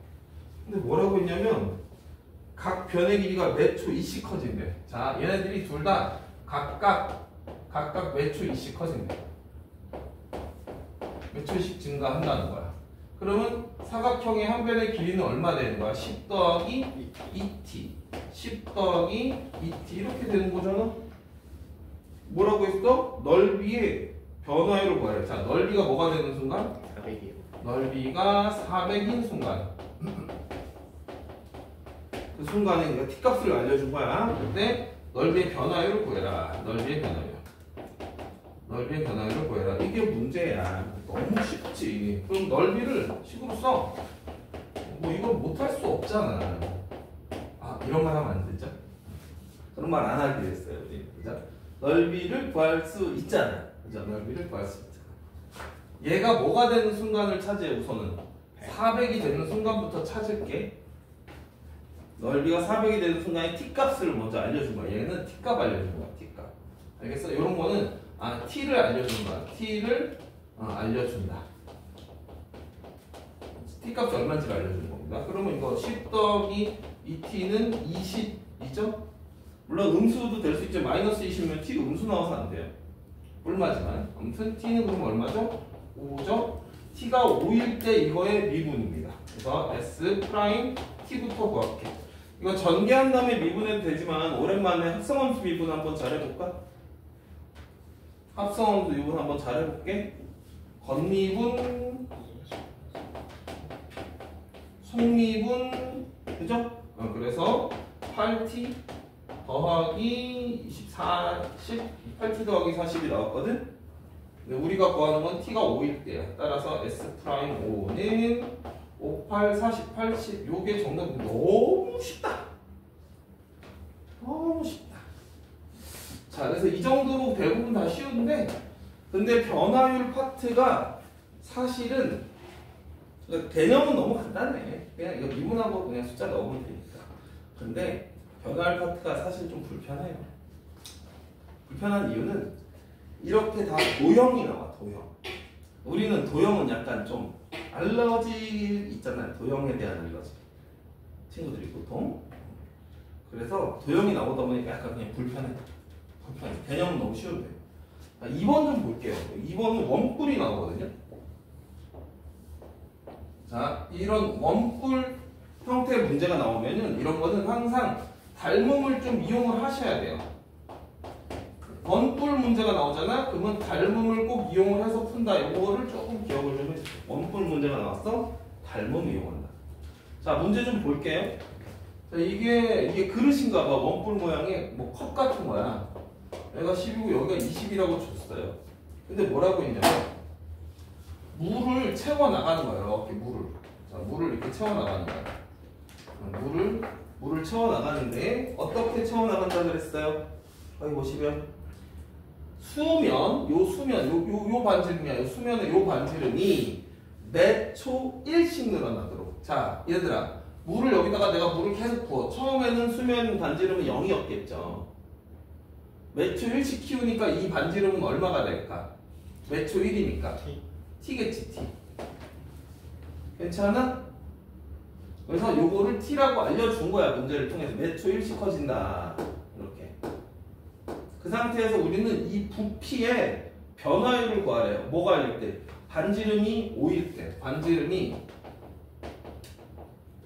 근데 뭐라고 했냐면 각 변의 길이가 몇 초 2씩 커진대. 자, 얘네들이 둘 다 각각 몇 초 2씩 커진대. 몇 초씩 증가한다는 거야. 그러면 사각형의 한 변의 길이는 얼마 되는 거야? 10 더하기 2t 10 더하기 2t 이렇게 되는 거잖아. 뭐라고 했어? 넓이의 변화율을 구하래. 자, 넓이가 뭐가 되는 순간? 400이요. 넓이가 400인 순간. 그 순간에 우리가 t값을 알려준 거야. 그때 넓이의 변화율을 구해라. 넓이의 변화율을 구해라. 이게 문제야. 너무 쉽지. 그럼 넓이를 식으로 써. 뭐 이걸 못할 수 없잖아. 이런 말 하면 안 되죠? 그런 말 안 하기로 했어요. 우리. 그죠? 넓이를 구할 수 있잖아. 그죠? 넓이를 구할 수 있잖아. 얘가 뭐가 되는 순간을 찾아요, 우선은. 400이 되는 순간부터 찾을게. 넓이가 400이 되는 순간에 t값을 먼저 알려준 거야. 얘는 t값 알려준 거야, t값. 알겠어? 이런 거는, t를 알려준 거야. t를 알려준다. t값이 얼마인지를 알려준 겁니다. 그러면 이거 10 더하기 2t는 20이죠? 물론 음수도 될 수 있지만 마이너스 20이면 t가 음수 나와서 안 돼요. 뿔마지만. 아무튼 t는 그럼 얼마죠? 5죠? t가 5일 때 이거의 미분입니다. 그래서 s 프라임 t부터 구할게. 이거 전개한 다음에 미분해도 되지만 오랜만에 합성함수 미분 한번 잘해볼까? 합성함수 미분 한번 잘해볼게. 건미분, 속미분, 그죠? 그래서 8t 더하기 8t 더하기 40이 나왔거든? 근데 우리가 구하는 건 t가 5일 때야. 따라서 s 프라임 5는 5, 8, 40, 80. 요게 정답. 너무 쉽다. 너무 쉽다. 자, 그래서 이 정도로 대부분 다 쉬운데, 근데 변화율 파트가 사실은 개념은 너무 간단해. 그냥 이거 미분하고 그냥 숫자 넣으면 되니까. 근데 변화율 파트가 사실 좀 불편해요. 불편한 이유는 이렇게 다 도형이 나와. 도형. 우리는 도형은 약간 좀 알러지 있잖아요. 도형에 대한 알러지. 친구들이 보통. 그래서 도형이 나오다 보니까 약간 그냥 불편해. 개념은 너무 쉬운데. 2번 좀 볼게요. 2번은 원뿔이 나오거든요. 자, 이런 원뿔 형태의 문제가 나오면은 이런 거는 항상 닮음을 좀 이용을 하셔야 돼요. 원뿔 문제가 나오잖아? 그러면 닮음을 꼭 이용을 해서 푼다. 이거를 조금 기억을 좀 해주세요. 원뿔 문제가 나왔어? 닮음 이용한다. 자, 문제 좀 볼게요. 자, 이게 그릇인가 봐. 원뿔 모양의 뭐 컵 같은 거야. 얘가 10이고 여기가 20이라고 줬어요. 근데 뭐라고 했냐면 물을 채워 나가는 거예요. 이렇게 물을. 자, 물을 이렇게 채워 나가는 거야. 물을 채워 나가는데 어떻게 채워 나간다 그랬어요? 여기 보시면 수면, 요 반지름이야. 요 수면의 요 반지름이 매 초 1씩 늘어나도록. 자, 얘들아, 물을 여기다가 내가 물을 계속 부어. 처음에는 수면 반지름은 0이었겠죠. 매 초 1씩 키우니까 이 반지름은 얼마가 될까? 매 초 1이니까 T겠지, T. 괜찮아? 그래서 요거를 T라고 알려준 거야. 문제를 통해서 매 초 1씩 커진다. 이렇게. 그 상태에서 우리는 이 부피의 변화율을 구하래요. 뭐가 일 때? 반지름이 5일 때. 반지름이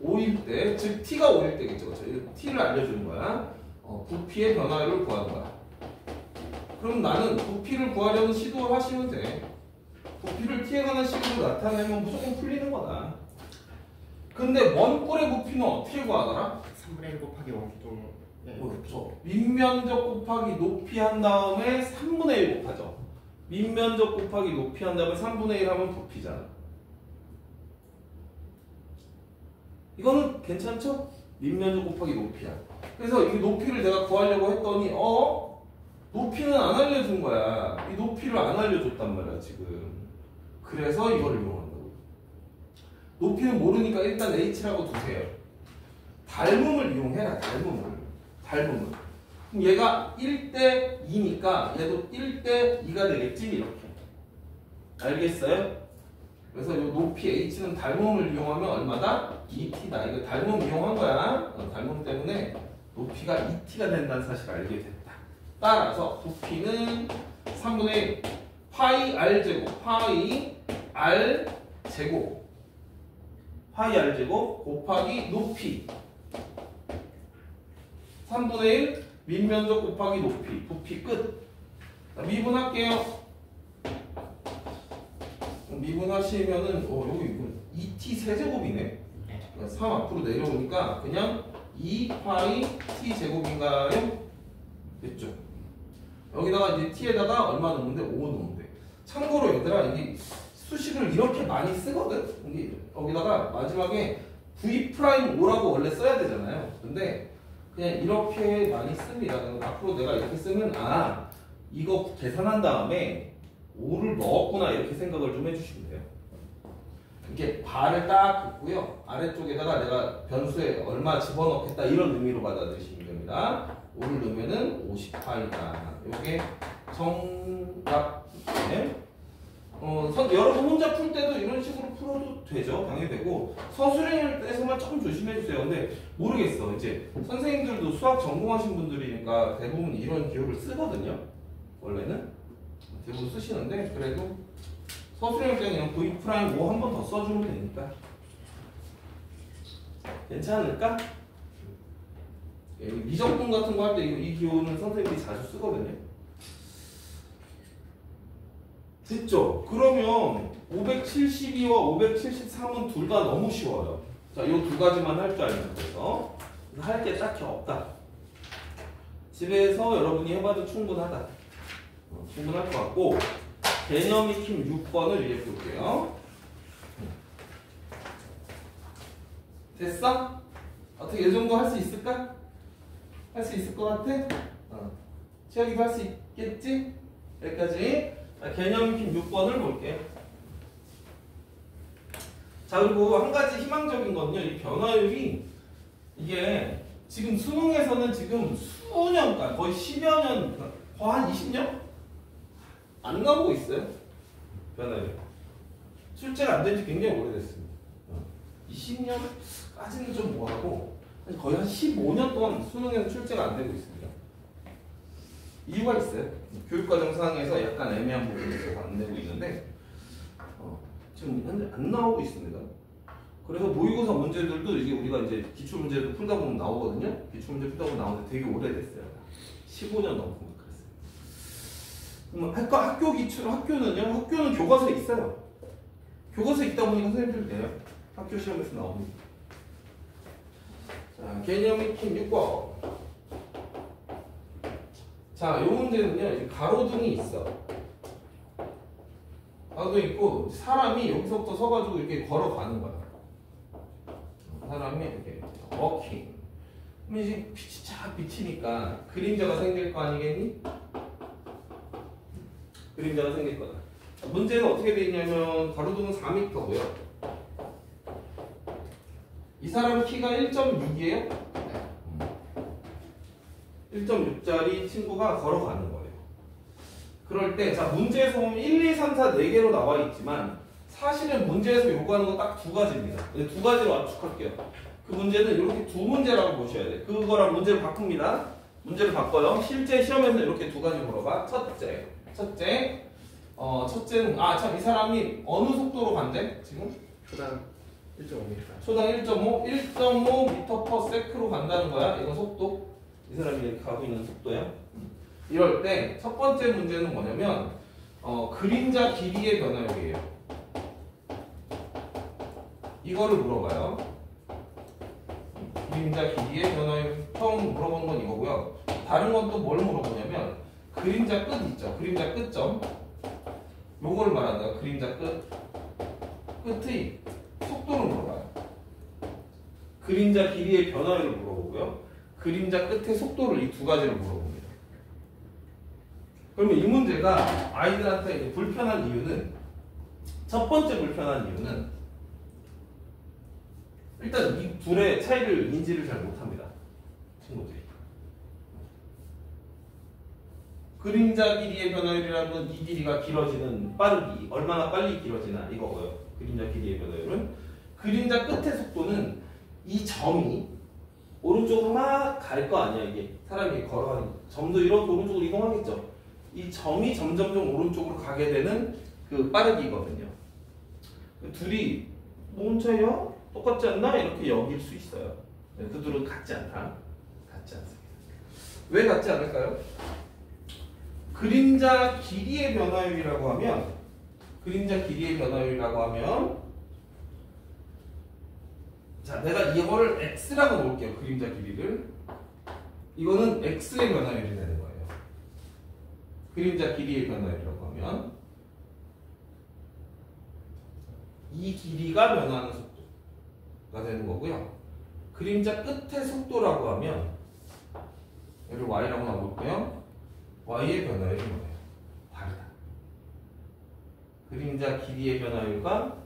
5일 때, 즉 T가 5일 때겠죠. 그렇죠? T를 알려주는 거야. 부피의 변화율을 구하는 거야. 그럼 나는 부피를 구하려는 시도를 하시면 돼. 부피를 T에 관한 식으로 나타내면 무조건 풀리는 거다. 근데 원뿔의 부피는 어떻게 구하더라? 3분의 1 곱하기 원기둥. 네. 그렇죠. 밑면적 곱하기 높이 한 다음에 3분의 1 곱하죠. 밑면적 곱하기 높이 한 다음에 3분의 1 하면 부피잖아. 이거는 괜찮죠? 밑면적 곱하기 높이야. 그래서 이 높이를 내가 구하려고 했더니 높이는 안 알려준 거야. 이 높이를 안 알려줬단 말이야 지금. 그래서 이걸 이용한다고. 높이는 모르니까 일단 h라고 두세요. 닮음을 이용해라. 닮음을. 그럼 얘가 1대 2니까 얘도 1대 2가 되겠지 이렇게. 알겠어요? 그래서 이 높이 h는 닮음을 이용하면 얼마다? 2t다. 이거 닮음 이용한 거야. 닮음 때문에 높이가 2t가 된다는 사실을 알게 됐다. 따라서 부피는 3분의 1 파이 r 제곱 파이 r 제곱 곱하기 높이 3분의 1 밑면적 곱하기 높이 부피 끝. 자, 미분할게요. 미분하시면은 여기 2t 세제곱이네. 3 앞으로 내려오니까 그냥 2파이 t 제곱인가요? 됐죠? 여기다가 이제 t에다가 얼마 넣으면 돼? 5 넣으면 돼. 참고로 얘들아, 이게 수식을 이렇게 많이 쓰거든? 여기다가 마지막에 v'5라고 원래 써야 되잖아요. 근데 그냥 이렇게 많이 씁니다. 앞으로 내가 이렇게 쓰면 이거 계산한 다음에 5를 넣었구나 이렇게 생각을 좀 해주시면 돼요. 이렇게 발을 딱 긋고요. 아래쪽에다가 내가 변수에 얼마 집어넣겠다 이런 의미로 받아들이시면 됩니다. 5를 넣으면은 50파이다. 이게 정답이네. 여러분 혼자 풀 때도 이런 식으로 풀어도 되죠. 당연히 되고 서술형일 때에서만 조금 조심해 주세요. 근데 모르겠어. 이제 선생님들도 수학 전공하신 분들이니까 대부분 이런 기호를 쓰거든요. 원래는 대부분 쓰시는데 그래도 서술형일 때는 그냥 v'5 한 번 더 써주면 되니까 괜찮을까? 미적분 같은 거 할 때 이 기호는 선생님들이 자주 쓰거든요. 됐죠? 그러면 572와 573은 둘 다 너무 쉬워요. 자, 이 두 가지만 할 줄 알면 돼서 할 게 딱히 없다. 집에서 여러분이 해봐도 충분하다. 충분할 것 같고 개념 익힘 6번을 이해 볼게요. 됐어? 어떻게 이 정도 할 수 있을까? 할 수 있을 것 같아? 채혁이도 할 수 있겠지? 여기까지. 자, 개념 익힘 6번을 볼게. 자, 그리고 한 가지 희망적인 건요. 이 변화율이 이게 지금 수능에서는 지금 수년간 거의 10여 년, 거의 한 20년? 안 나오고 있어요. 변화율. 출제가 안 된 지 굉장히 오래됐습니다. 20년까지는 좀 뭐하고 거의 한 15년 동안 수능에서 출제가 안 되고 있습니다. 이유가 있어요. 교육과정상에서 약간 애매한 부분이 있어서 안 되고 있는데 지금 현재 안 나오고 있습니다. 그래서 모의고사 문제들도 이게 우리가 이제 기출문제도 풀다 보면 나오거든요. 기출문제 풀다 보면 나오는데 되게 오래됐어요. 15년 넘고 그랬어요. 그럼 학교 기출, 학교는 교과서에 있어요. 교과서에 있다 보니까 선생님들 내요. 학교 시험에서 나옵니다. 자, 개념 익힘 6번. 자, 요 문제는요, 이제 가로등이 있어. 가로등 있고, 사람이 여기서부터 서가지고 이렇게 걸어가는 거야. 사람이 이렇게 워킹. 그럼 이제 빛이 쫙 비치니까 그림자가 생길 거 아니겠니? 그림자가 생길 거다. 문제는 어떻게 돼 있냐면, 가로등은 4m고요. 이 사람 키가 1.6이에요? 1.6짜리 친구가 걸어가는 거예요. 그럴 때, 자, 문제에서 보면 1, 2, 3, 4, 4개로 나와 있지만, 사실은 문제에서 요구하는 건 딱 두 가지입니다. 두 가지로 압축할게요. 그 문제는 이렇게 두 문제라고 보셔야 돼요. 그거랑 문제를 바꿉니다. 문제를 바꿔요. 실제 시험에서 이렇게 두 가지 물어봐. 첫째는, 참, 이 사람이 어느 속도로 간대? 지금? 초당 1.5m. 초당 1.5m/s로 간다는 거야. 이건 속도. 이 사람이 이렇게 가고 있는 속도야. 이럴 때 첫 번째 문제는 뭐냐면 그림자 길이의 변화율이에요. 이거를 물어봐요. 그림자 길이의 변화율 처음 물어보는 건 이거고요. 다른 건 또 뭘 물어보냐면 그림자 끝 있죠. 그림자 끝점. 요거를 말한다. 그림자 끝의 속도를 물어봐요. 그림자 길이의 변화율을 물어보고요. 그림자 끝의 속도를 이 두 가지를 물어봅니다. 그러면 이 문제가 아이들한테 이제 불편한 이유는, 첫 번째 불편한 이유는 일단 이 둘의 차이를 인지를 잘 못합니다. 친구들이. 그림자 길이의 변화율이라는 건 이 길이가 길어지는 빠르기, 얼마나 빨리 길어지나 이거고요. 그림자 길이의 변화율은. 그림자 끝의 속도는 이 점이 오른쪽으로 막 갈 거 아니야. 이게 사람이 걸어가는 점도 이렇게 오른쪽으로 이동하겠죠. 이 점이 점점점 오른쪽으로 가게 되는 그 빠르기거든요. 둘이 뭔 차이야? 똑같지 않나? 이렇게 여길 수 있어요. 그 둘은 같지 않다. 같지 않습니다. 왜 같지 않을까요? 그림자 길이의 변화율이라고 하면, 자, 내가 이거를 x라고 놓을게요. 그림자 길이를. 이거는 x의 변화율이 되는 거예요. 그림자 길이의 변화율이라고 하면 이 길이가 변화하는 속도가 되는 거고요. 그림자 끝의 속도라고 하면 얘를 y라고 나볼게요. y의 변화율이 뭐예요? 다르다. 그림자 길이의 변화율과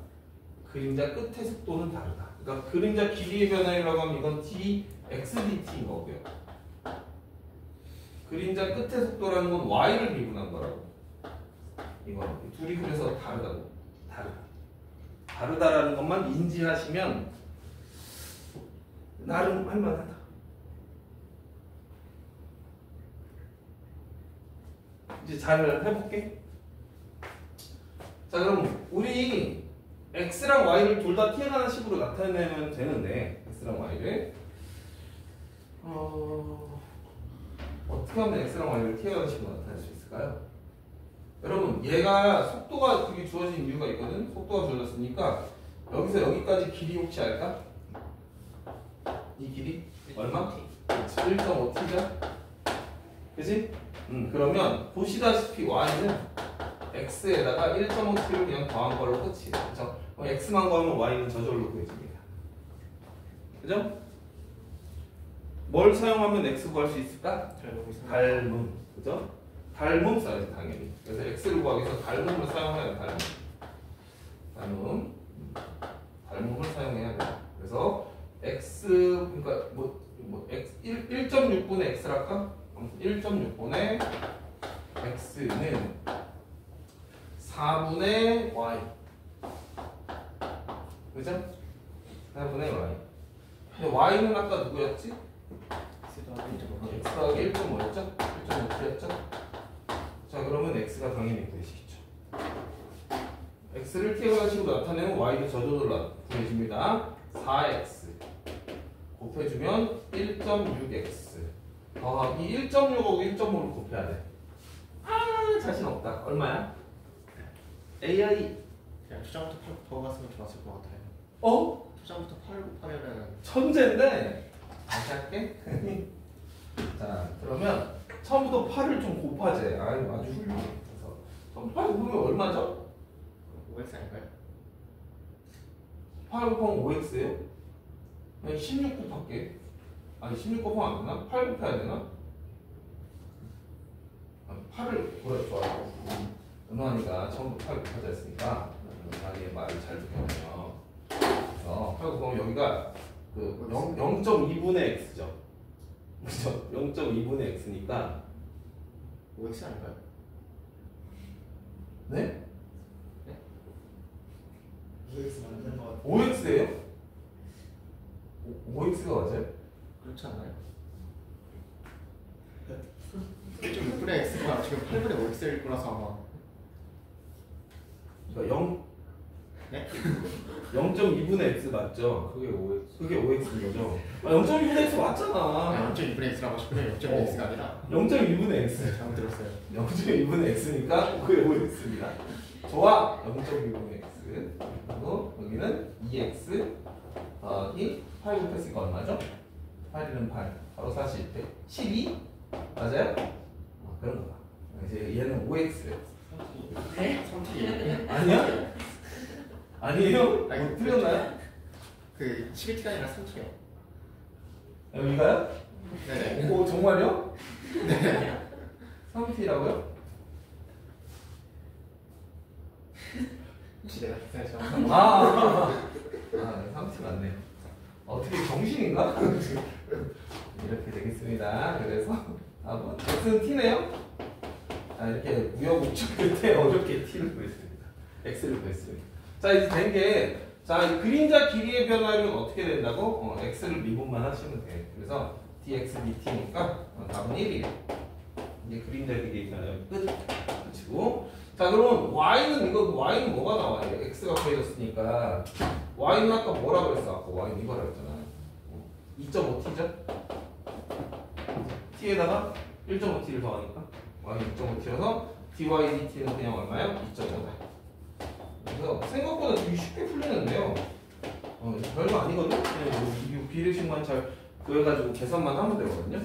그림자 끝의 속도는 다르다. 그러니까 그림자 길이의 변화율이라고 하면 이건 dxdt인 거고요. 그림자 끝의 속도라는 건 y를 미분한 거라고. 이거 둘이 그래서 다르다고. 다르다라는 것만 인지하시면 나름 할만하다. 이제 잘 해볼게. 자, 그럼 우리 x랑 y를 둘 다 t에 관한 식으로 나타내면 되는데, x랑 y를 어떻게 하면 x랑 y를 t에 관한 식으로 나타낼 수 있을까요? 여러분, 얘가 속도가 그게 주어진 이유가 있거든. 속도가 주어졌으니까 여기서 여기까지 길이 혹시 알까? 이 길이 얼마? 1.5t죠? 그치? 그러면 보시다시피 y는 x에다가 1.5t를 그냥 더한 걸로 끝이에요. 그쵸? 그럼 x만 구하면 y는 저절로 구해집니다. 그죠? 뭘 사용하면 x 구할 수 있을까? 닮음. 그죠? 닮음 써야지, 당연히. 그래서 x를 구하기 위해서 닮음을 사용해야 돼. 닮음을 사용해야 돼. 그래서 x, 그러니까 x 1.6분의 x랄까? 1.6분의 x는 4분의 y. 그죠? 4분의 y. 근데 y는 아까 누구였지? x 더하기 1.5였죠? 1.5였죠? 자, 그러면 x가 당연히 구해지겠죠. x를 t에 관한 식으로 나타내면 y도 저절로 구해집니다. 4x 곱해주면 1.6x 더하기 1.6하고 1.5를 곱해야 돼. 자신 없다. 얼마야? AI. 그냥 초장부터 8 곱하고 갔으면 좋았을 것 같아요. 어? 초장부터 8 곱하면은 천재인데 다시 할게. 자, 그러면 처음부터 8을 좀 곱하재. 아주 훌륭해. 그래서 처음 8 곱하면 얼마죠? 5x 아닌가요? 8 곱하면 5x예요? 그냥 16 곱할게. 아니 16 곱하면 안 되나? 8 곱해야 되나? 8을 그래 좋아요. 은환이가 처음부터 8 곱하자 했으니까 은환이의 말을 잘 듣겠네요. 그래서 8 곱하면 여기가 그 0.2분의 x죠. 그죠? 0.2분의 x니까 5x 아닌가요? 네? 5x 맞는 것 같아. 5x예요? 5x가 맞아요? 그렇지 않나요? 1.6분의 x가 지금 8분의 5x일 거라서 아마. 그러니까 0 네? 0.2분의 x 맞죠? 그게 5x. 그게 5x인 거죠? 0.2분의 x 맞잖아. 0.2분의 x라고 하시고요. 0.2x가 아니라. 0.2분의 x. 잘못 들었어요. 0.2분의 x니까 그게 5x입니다. 좋아. 0.2분의 x. 그리고 여기는 2x 더하기 8 곱했으니까 얼마죠? 8이는 8. 바로 41대 12? 맞아요? 그런 거다. 이제 얘는 5x래요. 네? 3t. 아니야? 아니에요? 아니, 틀렸나요? 그 11t가 아니라 3t요. 여기가요? 네네. 오 정말요? 네. 3t라고요? 혹시 내가 계산해서 아 3t 맞네. 어떻게 정신인가? 이렇게 되겠습니다. 그래서 답은 x는 t네요. 이렇게 우여곡절 끝에 어렵게 t를 구했습니다. x를 구했습니다. 자 이제 된 게 자 그림자 길이의 변화율은 어떻게 된다고? x를 미분만 하시면 돼. 그래서 dx dt니까 답은 1이에요. 이제 그림자 길이의 변화율 끝. 그치고 자 그러면 y는 y는 뭐가 나와요? x가 구해졌으니까 y는 아까 뭐라 그랬어? 아까 y는 이거라 그랬잖아. 2.5t죠? t에다가 1.5t를 더하니까 y는 2.5t여서 dy dt는 그냥 얼마요? 2.5다. 그래서 생각보다 되게 쉽게 풀리는데요. 별거 아니거든? 그냥 이 비례식만 잘 구해가지고 계산만 하면 되거든요.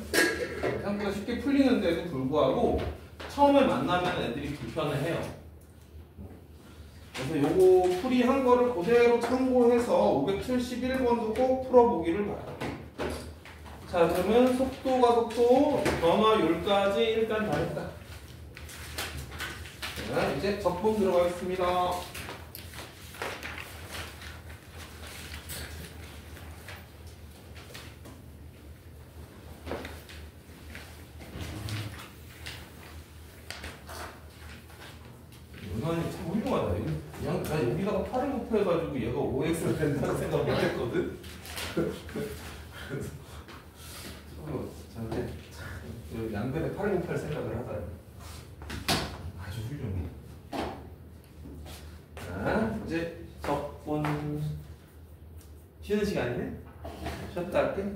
생각보다 쉽게 풀리는데도 불구하고 처음에 만나면 애들이 불편해해요. 그래서 요거 풀이한 거를 그대로 참고해서 571번도 꼭 풀어보기를 바랍니다. 자 그러면 속도가 속도, 변화율까지 일단 다 했다. 자 이제 적분 들어가겠습니다. 은환이 참 훌륭하다. 그냥 나 여기다가 8을 곱해가지고 얘가 5x가 된다는 생각 못했거든. 저한테 양변에 8을 곱할 생각을 하다니. 아주 훌륭해. 자 이제 적분 쉬는 시간이네. 쉬었다 할게.